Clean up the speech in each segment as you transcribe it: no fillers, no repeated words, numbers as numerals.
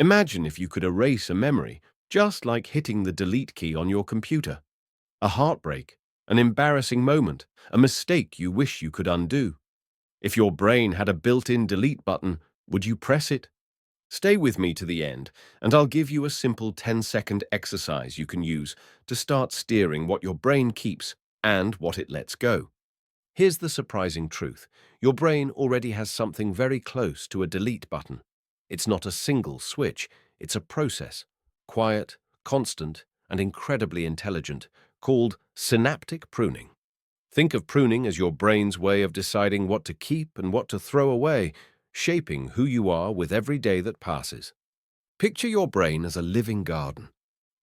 Imagine if you could erase a memory, just like hitting the delete key on your computer. A heartbreak, an embarrassing moment, a mistake you wish you could undo. If your brain had a built-in delete button, would you press it? Stay with me to the end, and I'll give you a simple 10-second exercise you can use to start steering what your brain keeps and what it lets go. Here's the surprising truth. Your brain already has something very close to a delete button. It's not a single switch, it's a process, quiet, constant, and incredibly intelligent, called synaptic pruning. Think of pruning as your brain's way of deciding what to keep and what to throw away, shaping who you are with every day that passes. Picture your brain as a living garden.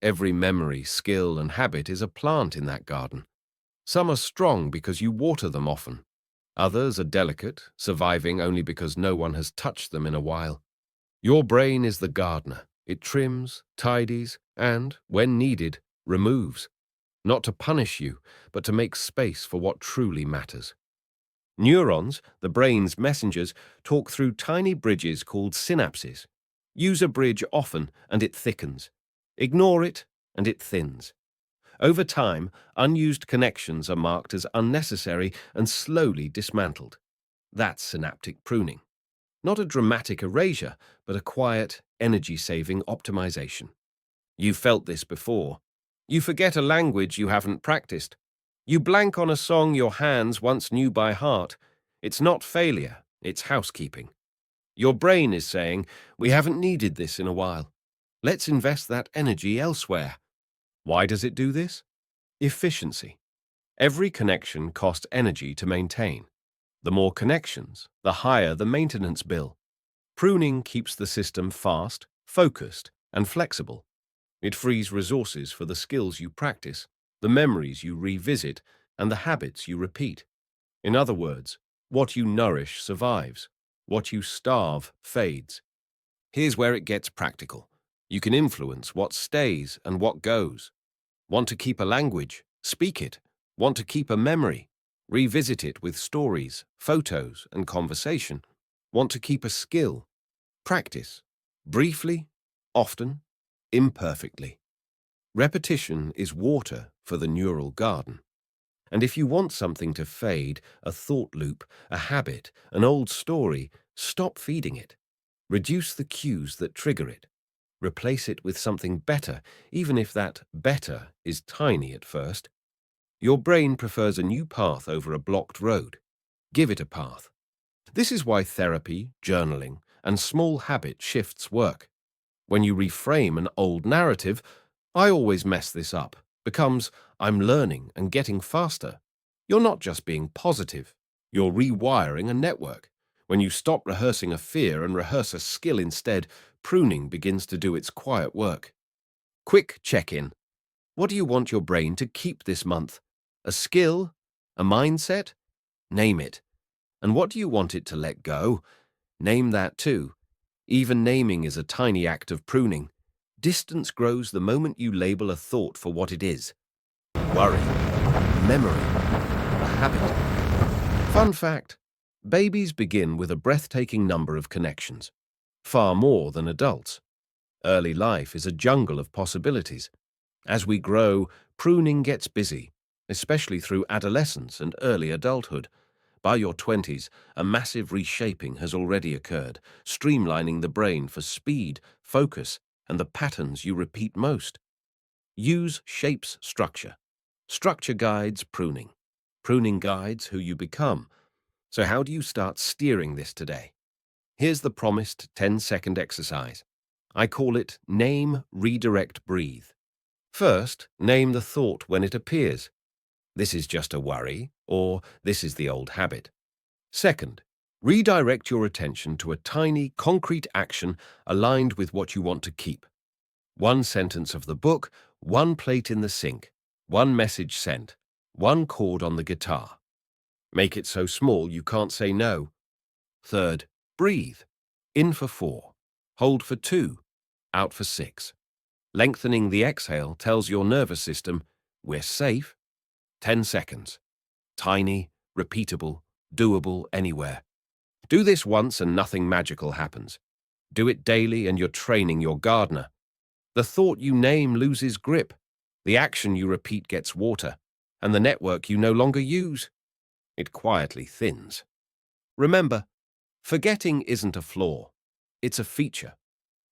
Every memory, skill, and habit is a plant in that garden. Some are strong because you water them often. Others are delicate, surviving only because no one has touched them in a while. Your brain is the gardener. It trims, tidies, and, when needed, removes. Not to punish you, but to make space for what truly matters. Neurons, the brain's messengers, talk through tiny bridges called synapses. Use a bridge often and it thickens. Ignore it and it thins. Over time, unused connections are marked as unnecessary and slowly dismantled. That's synaptic pruning. Not a dramatic erasure, but a quiet, energy-saving optimization. You've felt this before. You forget a language you haven't practiced. You blank on a song your hands once knew by heart. It's not failure, it's housekeeping. Your brain is saying, we haven't needed this in a while. Let's invest that energy elsewhere. Why does it do this? Efficiency. Every connection costs energy to maintain. The more connections, the higher the maintenance bill. Pruning keeps the system fast, focused, and flexible. It frees resources for the skills you practice, the memories you revisit, and the habits you repeat. In other words, what you nourish survives. What you starve fades. Here's where it gets practical. You can influence what stays and what goes. Want to keep a language? Speak it. Want to keep a memory? Revisit it with stories, photos, and conversation. Want to keep a skill? Practice. Briefly, often, imperfectly. Repetition is water for the neural garden. And if you want something to fade, a thought loop, a habit, an old story, stop feeding it. Reduce the cues that trigger it. Replace it with something better, even if that better is tiny at first. Your brain prefers a new path over a blocked road. Give it a path. This is why therapy, journaling, and small habit shifts work. When you reframe an old narrative, I always mess this up, becomes I'm learning and getting faster. You're not just being positive, you're rewiring a network. When you stop rehearsing a fear and rehearse a skill instead, pruning begins to do its quiet work. Quick check-in. What do you want your brain to keep this month? A skill? A mindset? Name it. And what do you want it to let go? Name that too. Even naming is a tiny act of pruning. Distance grows the moment you label a thought for what it is. Worry, memory, a habit. Fun fact, babies begin with a breathtaking number of connections, far more than adults. Early life is a jungle of possibilities. As we grow, pruning gets busy, especially through adolescence and early adulthood. By your 20s, a massive reshaping has already occurred, streamlining the brain for speed, focus, and the patterns you repeat most. Use Shape's structure. Structure guides pruning. Pruning guides who you become. So how do you start steering this today? Here's the promised 10-second exercise. I call it Name, Redirect, Breathe. First, name the thought when it appears. This is just a worry, or this is the old habit. Second, redirect your attention to a tiny, concrete action aligned with what you want to keep. One sentence of the book, one plate in the sink, one message sent, one chord on the guitar. Make it so small you can't say no. Third, breathe. In for 4, hold for 2, out for 6. Lengthening the exhale tells your nervous system, we're safe. 10 seconds. Tiny, repeatable, doable anywhere. Do this once and nothing magical happens. Do it daily and you're training your gardener. The thought you name loses grip. The action you repeat gets water, and the network you no longer use, it quietly thins. Remember, forgetting isn't a flaw. It's a feature.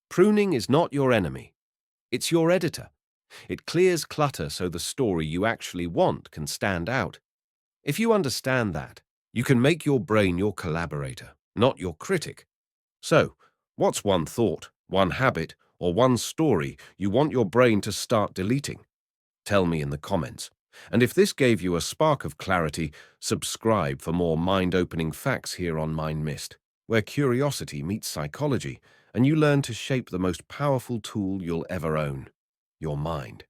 Pruning is not your enemy. It's your editor. It clears clutter so the story you actually want can stand out. If you understand that, you can make your brain your collaborator, not your critic. So, what's one thought, one habit, or one story you want your brain to start deleting? Tell me in the comments. And if this gave you a spark of clarity, subscribe for more mind-opening facts here on Mind Mist, where curiosity meets psychology, and you learn to shape the most powerful tool you'll ever own, your mind.